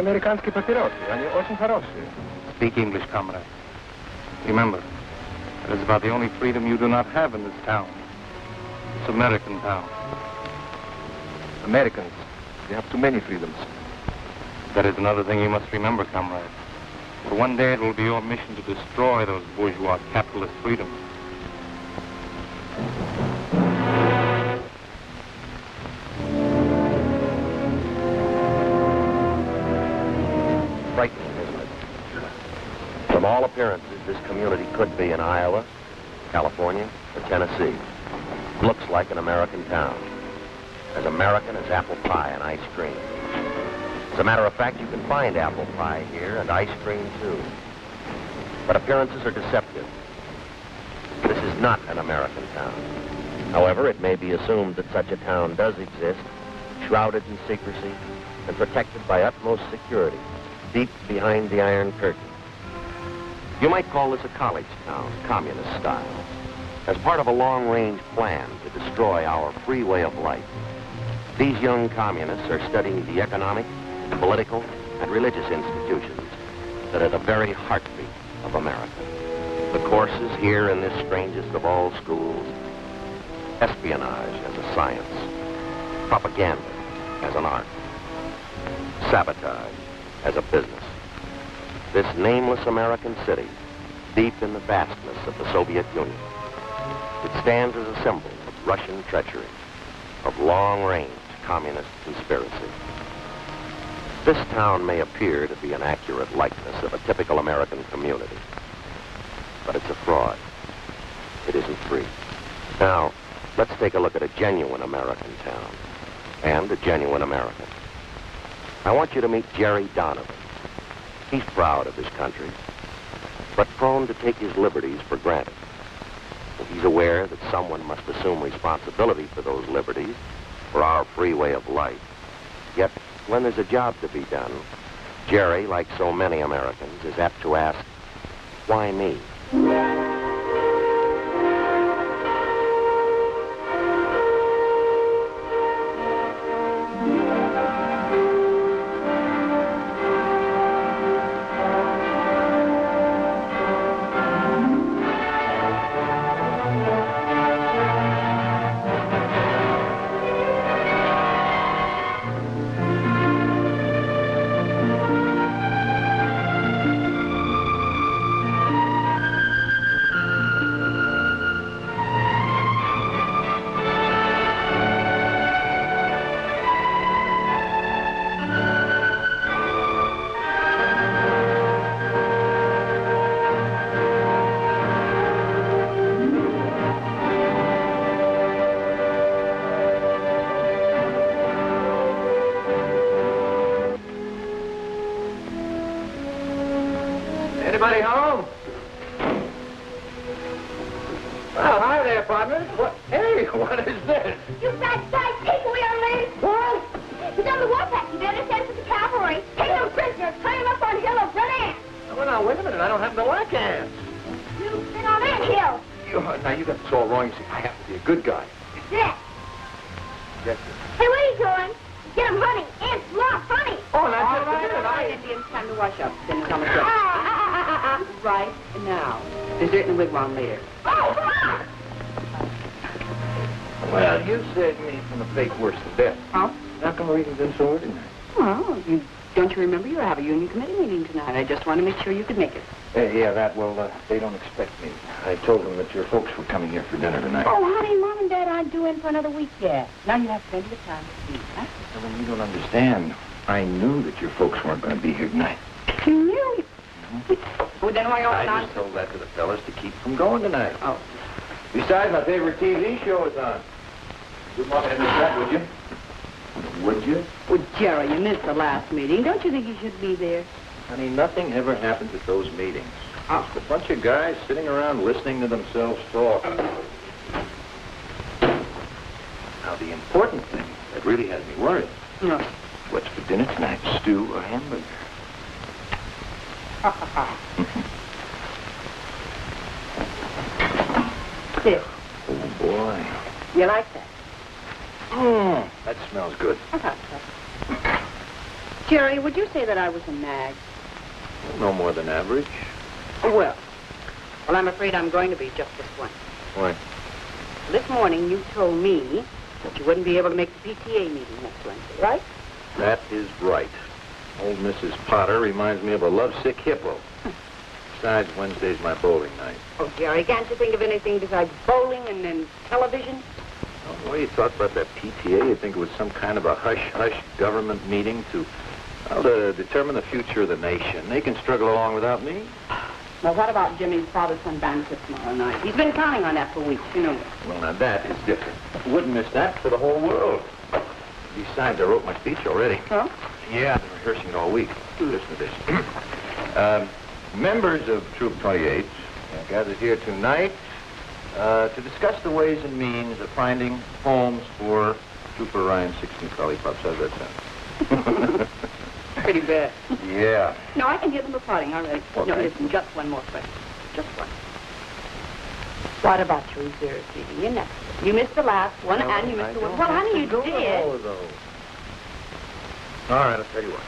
американские папиросы. Они очень хорошие. Speak English, comrade. Remember, that is about the only freedom you do not have in this town. It's American town. Americans, they have too many freedoms. That is another thing you must remember, comrade. For one day it will be your mission to destroy those bourgeois capitalist freedoms. Frightening, isn't it? From all appearances, this community could be in Iowa, California, or Tennessee. Looks like an American town. As American as apple pie and ice cream. As a matter of fact, you can find apple pie here and ice cream too. But appearances are deceptive. This is not an American town. However, it may be assumed that such a town does exist, shrouded in secrecy and protected by utmost security, deep behind the Iron Curtain. You might call this a college town, communist style, as part of a long-range plan to destroy our free way of life. These young communists are studying the economic, political, and religious institutions that are the very heartbeat of America. The courses here in this strangest of all schools: espionage as a science, propaganda as an art, sabotage as a business. This nameless American city, deep in the vastness of the Soviet Union, it stands as a symbol of Russian treachery, of long-range communist conspiracy. This town may appear to be an accurate likeness of a typical American community, but it's a fraud. It isn't free. Now, let's take a look at a genuine American town and a genuine American. I want you to meet Jerry Donovan. He's proud of his country, but prone to take his liberties for granted. He's aware that someone must assume responsibility for those liberties, for our free way of life. Yet, when there's a job to be done, Jerry, like so many Americans, is apt to ask, why me? Anybody home? Well, hi there, partner. What? Hey, what is this? You fat sight, take away our lady. What? He's on the warpath. You better send for the cavalry. Take him prisoner. Tie him up on hill of red ants. Well, now, wait a minute. I don't happen to like ants. You've been on that hill. Now, you got this all wrong. You see, I happen to be a good guy. Yes. Yes, Hey, what are you doing? Get him honey. Ants love honey. Oh, now, just a All minute. right, Indians, time to wash up. Then come and right now. Dessert in the wigwam later. Well, you saved me from a fate worse than death. Huh? How come everything's been so ordinary? Well, don't you remember you have a union committee meeting tonight? I just want to make sure you could make it. They don't expect me. I told them that your folks were coming here for dinner tonight. Oh, honey, Mom and Dad aren't due in for another week yet. Now you have plenty of time to eat, huh? Well, you don't understand. I knew that your folks weren't going to be here tonight. You knew? Well, then why I not? just told that to the fellas to keep from going tonight. Oh. Besides, my favorite TV show is on. You'd want me to miss that, would you? Would you? Well, Jerry, you missed the last meeting. Don't you think you should be there? Honey, nothing ever happens at those meetings. Oh. Just a bunch of guys sitting around listening to themselves talk. Now, the important thing that really has me worried. No. What's for dinner tonight? Stew or hamburger? There. Oh, boy. You like that? That smells good. I thought so. Jerry, would you say that I was a nag? No more than average. Well, I'm afraid I'm going to be just this once. Why? This morning you told me that you wouldn't be able to make the PTA meeting next Wednesday, right? That is right. Old Mrs. Potter reminds me of a lovesick hippo. Besides, Wednesday's my bowling night. Oh, Jerry, can't you think of anything besides bowling and then television? Oh, the way you talk about that PTA, you think it was some kind of a hush-hush government meeting to determine the future of the nation. They can struggle along without me. Well, what about Jimmy's father-son banquet tomorrow night? He's been counting on that for weeks, you know. Well, now that is different. Wouldn't miss that for the whole world. Besides, I wrote my speech already. Huh? Yeah, I've been rehearsing it all week. Listen to this. Members of Troop 28 are gathered here tonight to discuss the ways and means of finding homes for Trooper Ryan's 16 lollipops. How's that sound? Pretty bad. Yeah. No, I can hear them applauding already. Okay. No, listen, just one more question. Just one. What about your reserve meeting? You next. You missed the last one, and you missed the one. Well, honey, you did. All of those. All right, I'll tell you what.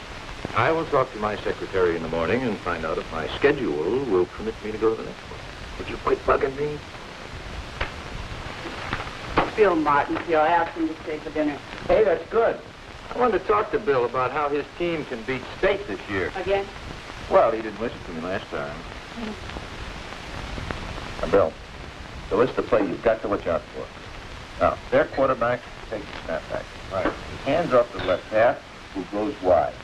I will talk to my secretary in the morning and find out if my schedule will permit me to go to the next one. Would you quit bugging me? Bill Martin, here, I asked him to stay for dinner. Hey, that's good. I wanted to talk to Bill about how his team can beat State this year. Again? Well, he didn't listen to me last time. Now, Bill, the list of play you've got to watch out for. Now, their quarterback takes the snapback. Right. He hands off to the left half, who goes wide.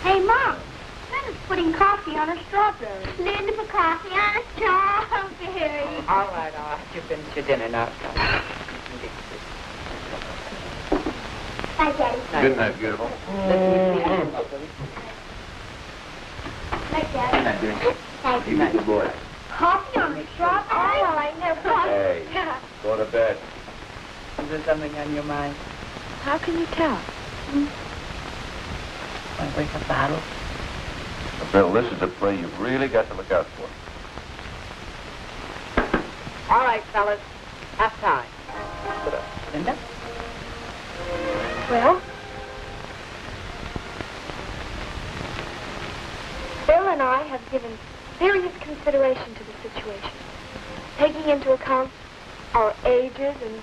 Hey, Mom. Linda's putting coffee on her strawberry. Linda put coffee on a strawberry. All right, I'll have you finish your dinner now. Bye, Daddy. Good night, beautiful. Night, Daddy. Good night, dear. Thank You you. be a good boy. Coffee on a strawberry? Oh, well, I never thought. Hey, go to bed. Is there something on your mind? How can you tell? Want to wake up battle? Now, Bill, this is a play you've really got to look out for. All right, fellas. Half time. Linda? Well, Bill and I have given serious consideration to the situation, taking into account our ages and...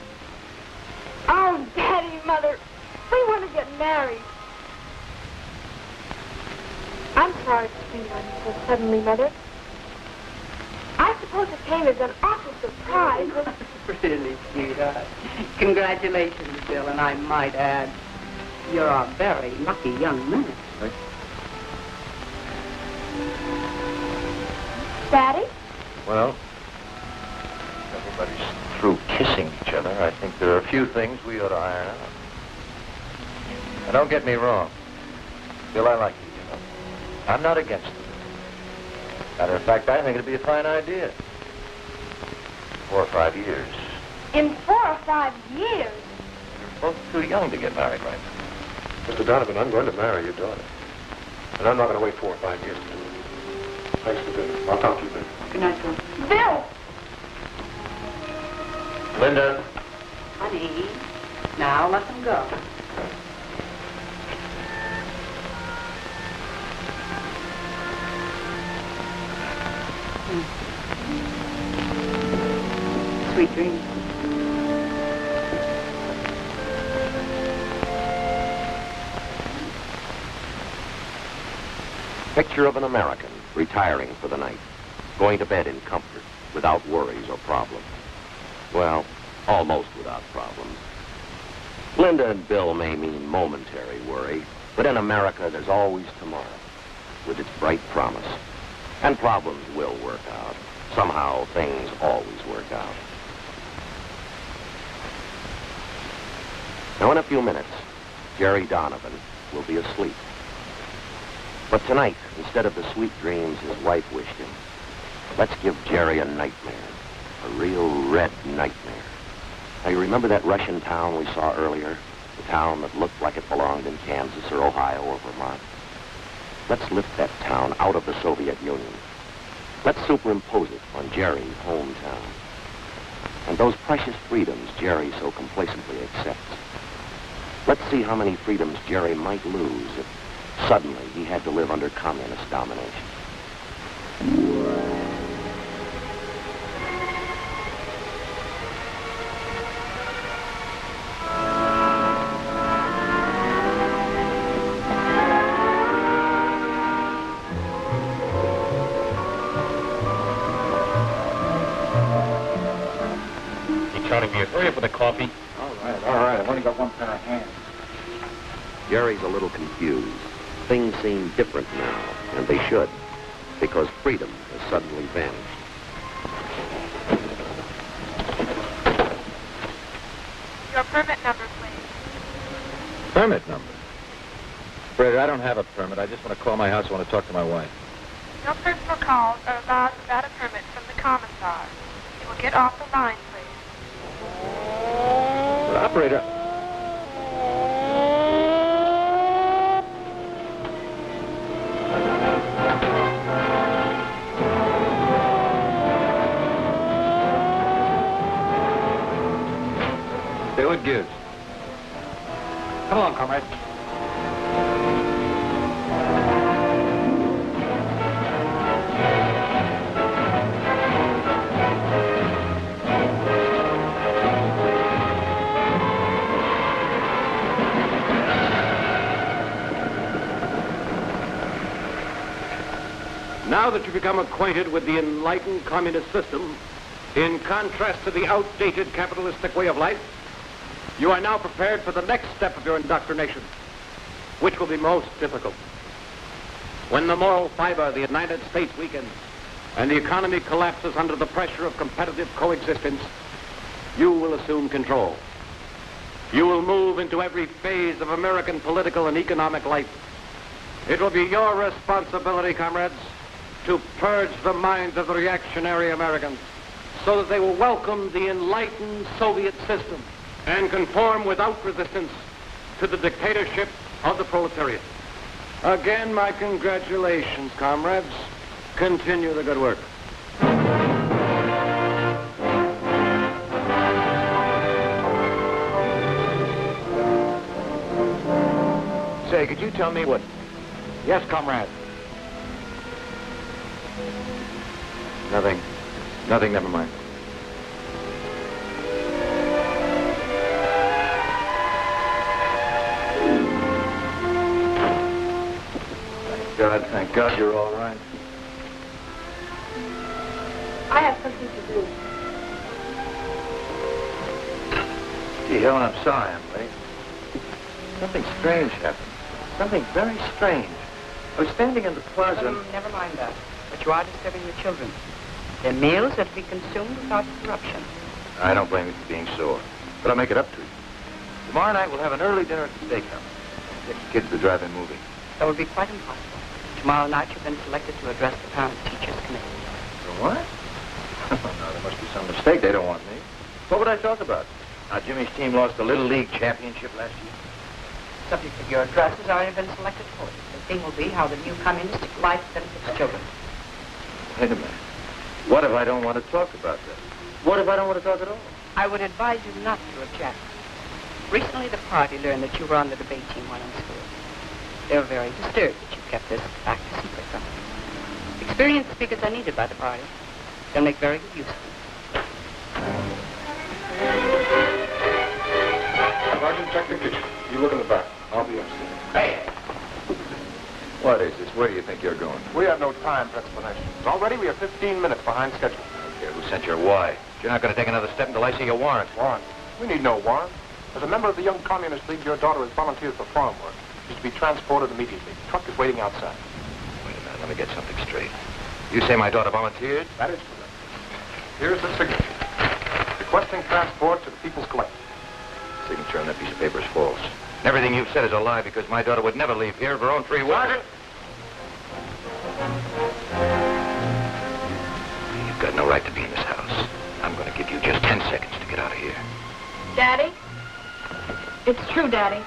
Oh, Daddy, Mother, we want to get married. I'm sorry to see you so suddenly, Mother. I suppose it came as an awful surprise. Really, sweetheart. Congratulations, Bill, and I might add, you're a very lucky young man. Daddy? Well, everybody's through kissing each other. I think there are a few things we ought to iron out. Now, don't get me wrong. Bill, I like you, you know. I'm not against it. Matter of fact, I think it'd be a fine idea. 4 or 5 years. In 4 or 5 years? You're both too young to get married right now. Mr. Donovan, I'm going to marry your daughter. And I'm not going to wait 4 or 5 years to do it. Thanks for dinner. I'll talk to you later. Good night, Bill. Bill! Linda. Honey, now let them go. Sweet dreams. Picture of an American retiring for the night, going to bed in comfort, without worries or problems. Well, almost without problems. Linda and Bill may mean momentary worry, but in America there's always tomorrow, with its bright promise. And problems will work out. Somehow things always work out. Now in a few minutes, Jerry Donovan will be asleep. But tonight, instead of the sweet dreams his wife wished him, let's give Jerry a nightmare. A real red nightmare. Now, you remember that Russian town we saw earlier? The town that looked like it belonged in Kansas or Ohio or Vermont? Let's lift that town out of the Soviet Union. Let's superimpose it on Jerry's hometown. And those precious freedoms Jerry so complacently accepts. Let's see how many freedoms Jerry might lose if suddenly he had to live under communist domination. Hurry up with the coffee. All right. I've only got one pair of hands. Jerry's a little confused. Things seem different now, and they should, because freedom has suddenly vanished. Your permit number, please. Permit number? Fred, I don't have a permit. I just want to call my house. I want to talk to my wife. No personal calls are allowed without a permit from the commissar. You will get off the line, please. But operator... Say what gives. Come along, comrade. Now that you've become acquainted with the enlightened communist system, in contrast to the outdated capitalistic way of life, you are now prepared for the next step of your indoctrination, which will be most difficult. When the moral fiber of the United States weakens and the economy collapses under the pressure of competitive coexistence, you will assume control. You will move into every phase of American political and economic life. It will be your responsibility, comrades, to purge the minds of the reactionary Americans so that they will welcome the enlightened Soviet system and conform without resistance to the dictatorship of the proletariat. Again, my congratulations, comrades. Continue the good work. Say, could you tell me what... Yes, comrade. Nothing, never mind. Thank God you're all right. I have something to do. Gee, Helen, I'm sorry I'm late. Something strange happened. Something very strange. I was standing in the plaza... Never mind that. But you are disturbing the children. Their meals are to be consumed without interruption. I don't blame you for being sore, but I'll make it up to you. Tomorrow night we'll have an early dinner at the steakhouse. Take the kids to the drive-in movie. That would be quite impossible. Tomorrow night you've been selected to address the Parent-Teachers Committee. For what? No, there must be some mistake. They don't want me. What would I talk about? Now, Jimmy's team lost the Little League championship last year. Subject of your address has already been selected for it. The theme will be how the new communistic life benefits children. Wait a minute. What if I don't want to talk about that? What if I don't want to talk at all? I would advise you not to object. Recently, the party learned that you were on the debate team while in school. They were very disturbed that you kept this fact a secret from them. Experienced speakers are needed by the party. They'll make very good use of them. Sergeant, check the kitchen. You look in the back. I'll be upstairs. Hey! What is this? Where do you think you're going? We have no time for explanations. Already we are 15 minutes behind schedule. Okay, who sent your why? You're not going to take another step until I see your warrant. Warrant? We need no warrant. As a member of the Young Communist League, your daughter has volunteered for farm work. She's to be transported immediately. The truck is waiting outside. Wait a minute, let me get something straight. You say my daughter volunteered? That is correct. Here's the signature. Requesting transport to the People's Collective. Signature on that piece of paper is false. Everything you've said is a lie because my daughter would never leave here of her own free will. Sergeant! You've got no right to be in this house. I'm going to give you just 10 seconds to get out of here. Daddy? It's true, Daddy.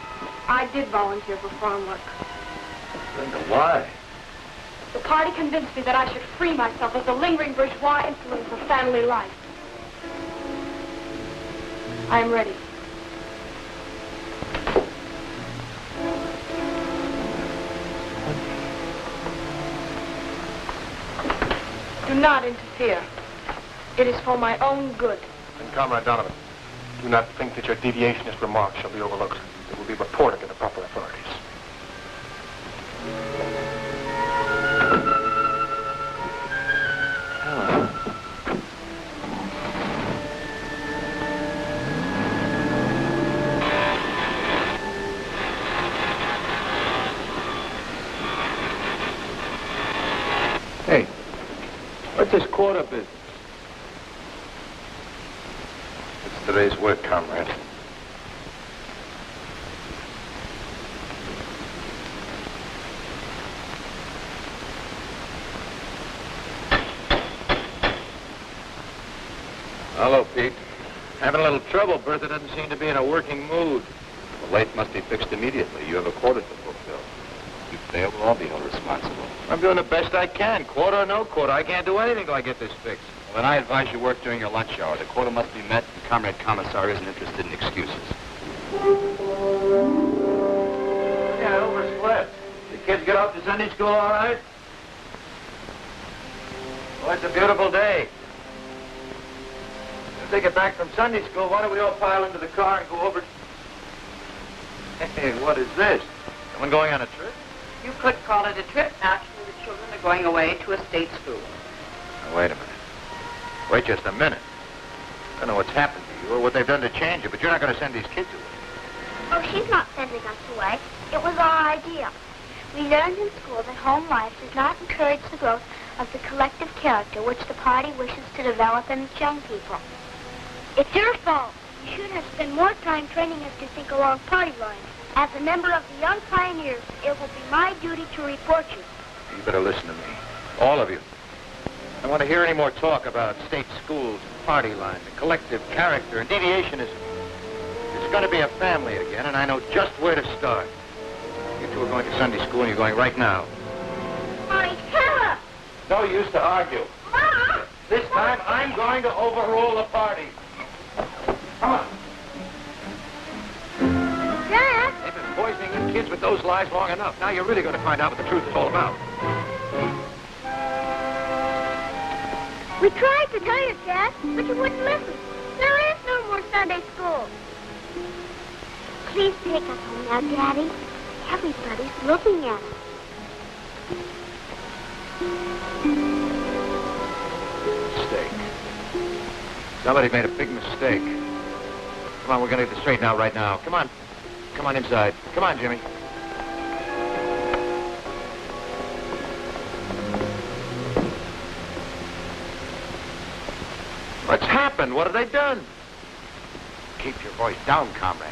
I did volunteer for farm work. Linda, why? The party convinced me that I should free myself of the lingering bourgeois influence of family life. I am ready. Do not interfere. It is for my own good. And Comrade Donovan, do not think that your deviationist remarks shall be overlooked. It will be reported to the proper authorities. Hey, what's this quarter business? It's today's work, comrade. Hello, Pete. Having a little trouble. Bertha doesn't seem to be in a working mood. The late must be fixed immediately. You have a quota to fulfill. You fail, we'll all be held responsible. I'm doing the best I can. Quota or no quota, I can't do anything till I get this fixed. Well, then I advise you work during your lunch hour. The quota must be met, and Comrade Commissar isn't interested in excuses. Yeah, overslept. The kids get off to Sunday school all right? Oh, it's a beautiful day. As they get back from Sunday school, why don't we all pile into the car and go over... Hey, what is this? Someone going on a trip? You could call it a trip. Actually, the children are going away to a state school. Now, wait a minute. Wait just a minute. I don't know what's happened to you or what they've done to change you, but you're not going to send these kids away. Oh, she's not sending us away. It was our idea. We learned in school that home life does not encourage the growth of the collective character which the party wishes to develop in its young people. It's your fault. You should have spent more time training us to think along party lines. As a member of the Young Pioneers, it will be my duty to report you. You better listen to me. All of you. I don't want to hear any more talk about state schools, party lines, and collective character, and deviationism. It's going to be a family again, and I know just where to start. You two are going to Sunday school, and you're going right now. Mommy, tell us! No use to argue. Mom! This time, I'm going to overrule the party. Come on. Dad! They've been poisoning you kids with those lies long enough. Now you're really going to find out what the truth is all about. We tried to tell you, Dad, but you wouldn't listen. There is no more Sunday school. Please take us home now, Daddy. Everybody's looking at us. Mistake. Somebody made a big mistake. Come on, we're going to get this straight now, right now. Come on. Come on inside. Come on, Jimmy. What's happened? What have they done? Keep your voice down, comrade.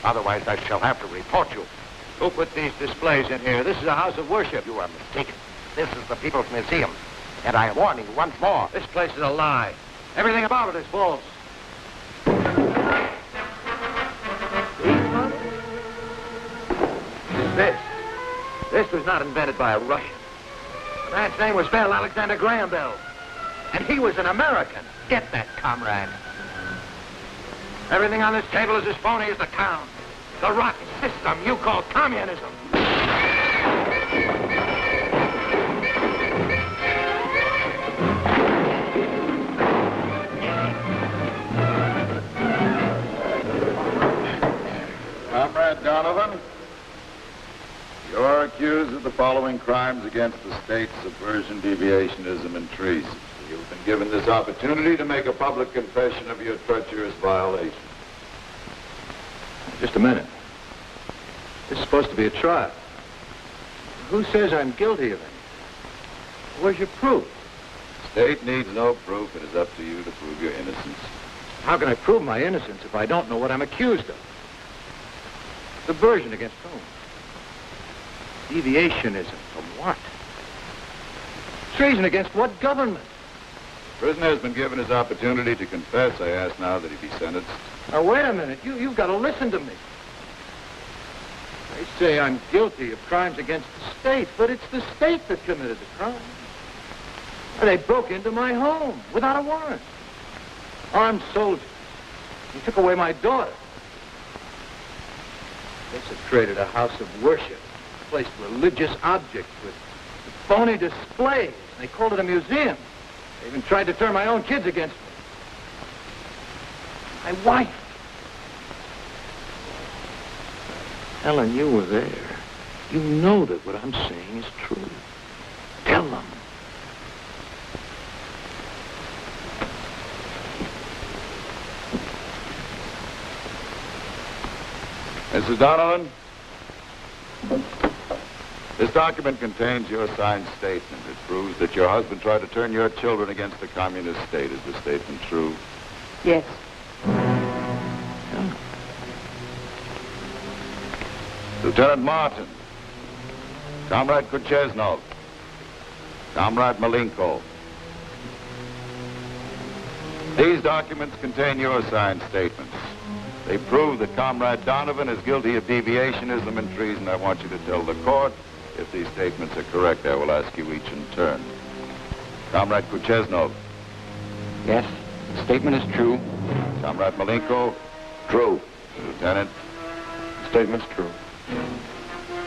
Otherwise, I shall have to report you. Who put these displays in here? This is a house of worship. You are mistaken. This is the People's Museum. And I warn you once more. This place is a lie. Everything about it is false. This was not invented by a Russian. The man's name was Bell, Alexander Graham Bell. And he was an American. Get that, comrade. Everything on this table is as phony as the town. The rotten system you call communism. Comrade Donovan, you are accused of the following crimes against the state: subversion, deviationism, and treason. You've been given this opportunity to make a public confession of your treacherous violation. Just a minute. This is supposed to be a trial. Who says I'm guilty of anything? Where's your proof? The state needs no proof. It is up to you to prove your innocence. How can I prove my innocence if I don't know what I'm accused of? Subversion against whom? Deviationism from what? Treason against what government? The prisoner has been given his opportunity to confess. I ask now that he be sentenced. Now, wait a minute. You've got to listen to me. They say I'm guilty of crimes against the state, but it's the state that committed the crime. They broke into my home without a warrant. Armed soldiers. They took away my daughter. They desecrated a house of worship, placed religious objects with phony displays. They called it a museum. I even tried to turn my own kids against me. My wife. Helen, you were there. You know that what I'm saying is true. Tell them. Mrs. Donovan, this document contains your signed statement. It proves that your husband tried to turn your children against the communist state. Is the statement true? Yes. Lieutenant Martin, Comrade Kucheznov, Comrade Malenko. These documents contain your signed statements. They prove that Comrade Donovan is guilty of deviationism and treason. I want you to tell the court if these statements are correct. I will ask you each in turn. Comrade Kucheznov. Yes, the statement is true. Comrade Malenko. True. Lieutenant. The statement's true.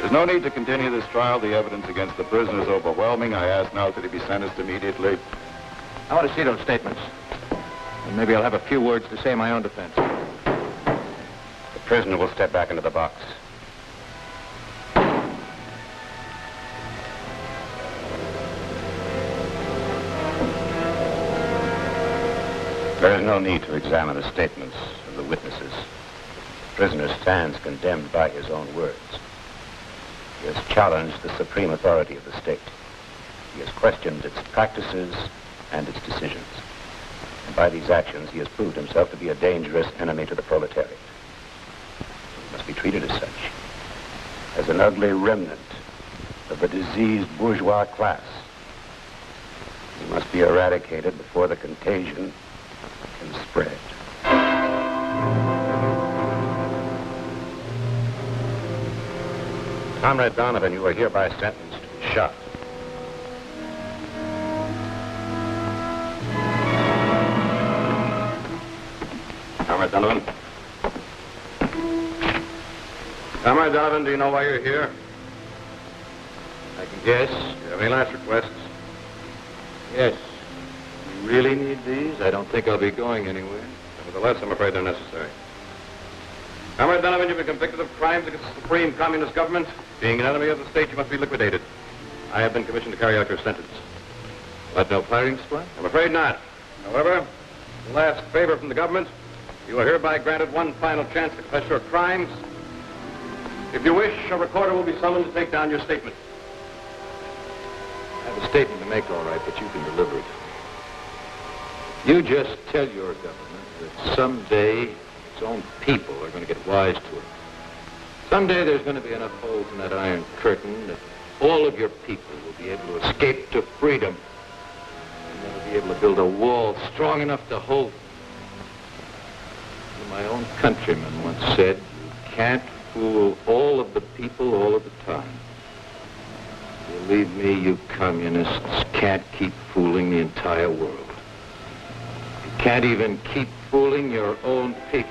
There's no need to continue this trial. The evidence against the prisoner is overwhelming. I ask now that he be sentenced immediately. I want to see those statements. And maybe I'll have a few words to say in my own defense. The prisoner will step back into the box. There is no need to examine the statements of the witnesses. The prisoner stands condemned by his own words. He has challenged the supreme authority of the state. He has questioned its practices and its decisions. And by these actions, he has proved himself to be a dangerous enemy to the proletariat. He must be treated as such, as an ugly remnant of the diseased bourgeois class. He must be eradicated before the contagion can spread. Comrade Donovan, you are hereby sentenced to be shot. Comrade Donovan. Comrade Donovan, do you know why you're here? I can guess. Do you have any last requests? Yes. You really need these? I don't think I'll be going anywhere. Nevertheless, I'm afraid they're necessary. Comrade Donovan, you've been convicted of crimes against the supreme communist government. Being an enemy of the state, you must be liquidated. I have been commissioned to carry out your sentence. But no firing squad? I'm afraid not. However, the last favor from the government, you are hereby granted one final chance to confess your crimes. If you wish, a recorder will be summoned to take down your statement. I have a statement to make, all right, but you can deliver it. You just tell your government that someday its own people are going to get wise to it. Someday there's going to be enough holes in that iron curtain that all of your people will be able to escape to freedom. And they'll be able to build a wall strong enough to hold them. My own countryman once said, you can't fool all of the people all of the time. Believe me, you communists can't keep fooling the entire world. You can't even keep fooling your own people.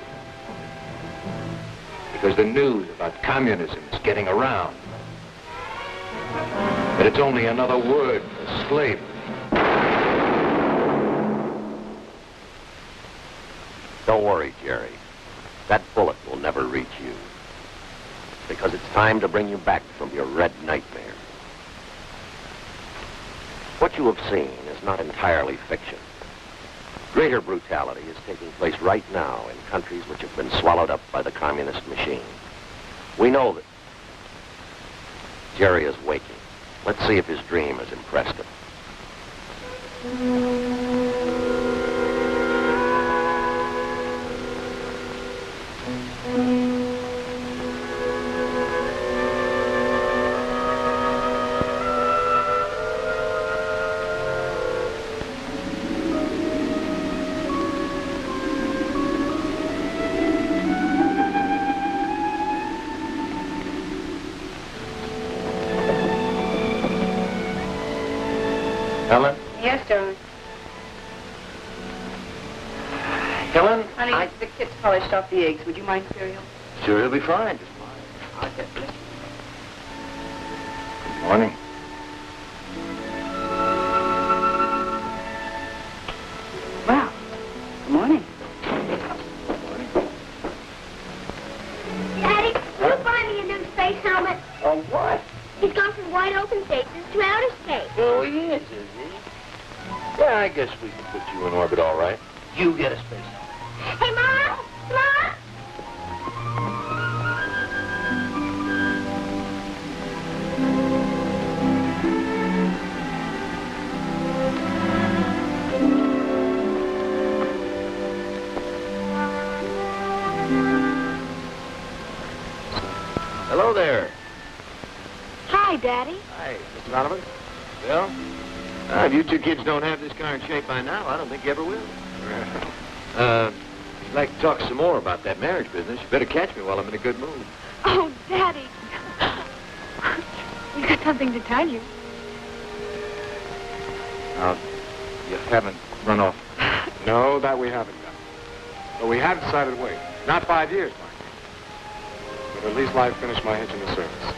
Because the news about communism is getting around. But it's only another word for slavery. Don't worry, Jerry. That bullet will never reach you. Because it's time to bring you back from your red nightmare. What you have seen is not entirely fiction. Greater brutality is taking place right now in countries which have been swallowed up by the communist machine. We know that. Jerry is waking. Let's see if his dream has impressed him. Helen? Yes, darling. Helen? Honey, the kids polished off the eggs. Would you mind cereal? Sure, you'll be fine. Just fine. I'll get it. Good morning. you in orbit all right. You get a space. Hey, Mom! Mom! Hello there. Hi, Daddy. Hi, Mr. Donovan. Bill? If you two kids don't have this car in shape by now, I don't think you ever will. I'd like to talk some more about that marriage business. You better catch me while I'm in a good mood. Oh, Daddy. We've got something to tell you. You haven't run off. No, that we haven't done. But we have decided to wait. Not 5 years, mind you. But at least I've finished my hitch in the service.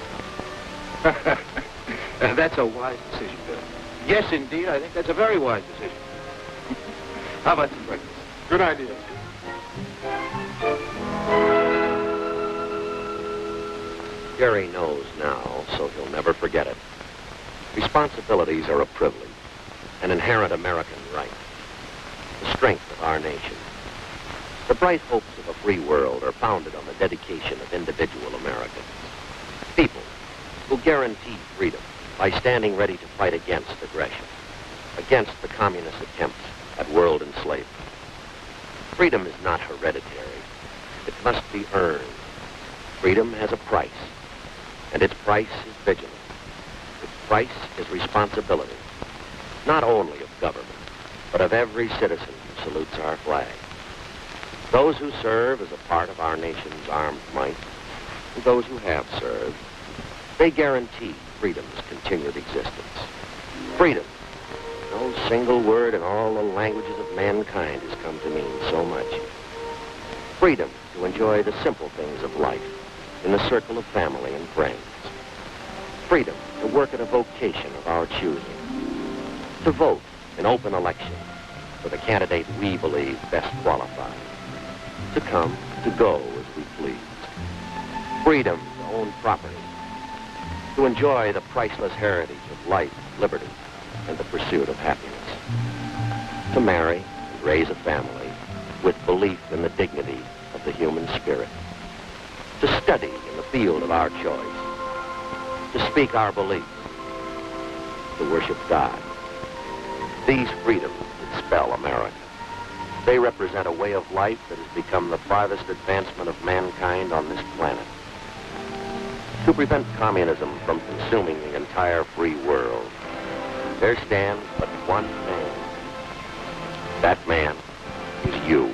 That's a wise decision, Bill. Yes, indeed. I think that's a very wise decision. How about some breakfast? Good idea. Gary knows now, so he'll never forget it. Responsibilities are a privilege, an inherent American right, the strength of our nation. The bright hopes of a free world are founded on the dedication of individual Americans. People who guarantee freedom by standing ready to fight against aggression, against the communist attempts at world enslavement. Freedom is not hereditary. It must be earned. Freedom has a price, and its price is vigilance. Its price is responsibility, not only of government, but of every citizen who salutes our flag. Those who serve as a part of our nation's armed might, and those who have served, they guarantee freedom's continued existence. Freedom, no single word in all the languages of mankind has come to mean so much. Freedom to enjoy the simple things of life in the circle of family and friends. Freedom to work at a vocation of our choosing. To vote in open elections for the candidate we believe best qualified. To come, to go as we please. Freedom to own property. To enjoy the priceless heritage of life, liberty, and the pursuit of happiness. To marry and raise a family with belief in the dignity of the human spirit. To study in the field of our choice. To speak our beliefs. To worship God. These freedoms that spell America. They represent a way of life that has become the farthest advancement of mankind on this planet. To prevent communism from consuming the entire free world, there stands but one man. That man is you.